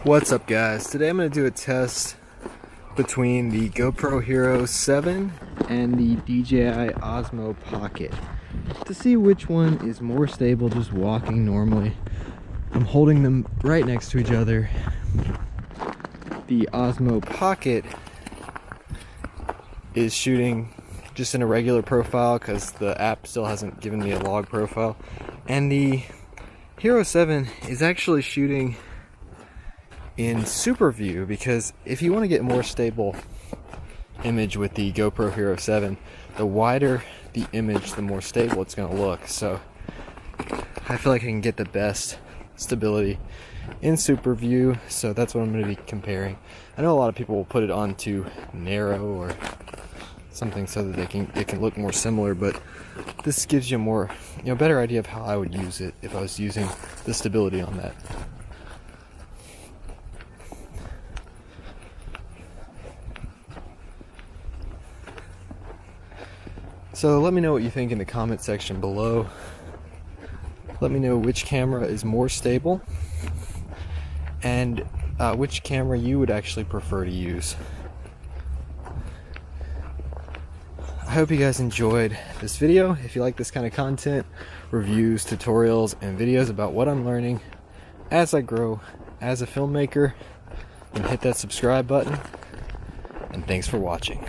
What's up, guys? Today I'm going to do a test between the GoPro Hero 7 and the DJI Osmo Pocket to see which one is more stable just walking normally. I'm holding them right next to each other. The Osmo Pocket is shooting just in a regular profile because the app still hasn't given me a log profile, and the Hero 7 is actually shooting in super view, because if you want to get more stable image with the GoPro Hero 7, the wider the image, the more stable it's going to look. So I feel like I can get the best stability in super view, so that's what I'm going to be comparing. I know a lot of people will put it onto narrow or something so that it can look more similar, but this gives you a more, better idea of how I would use it if I was using the stability on that. So let me know what you think in the comment section below. Let me know which camera is more stable and which camera you would actually prefer to use. I hope you guys enjoyed this video. If you like this kind of content, reviews, tutorials, and videos about what I'm learning as I grow as a filmmaker, then hit that subscribe button, and thanks for watching.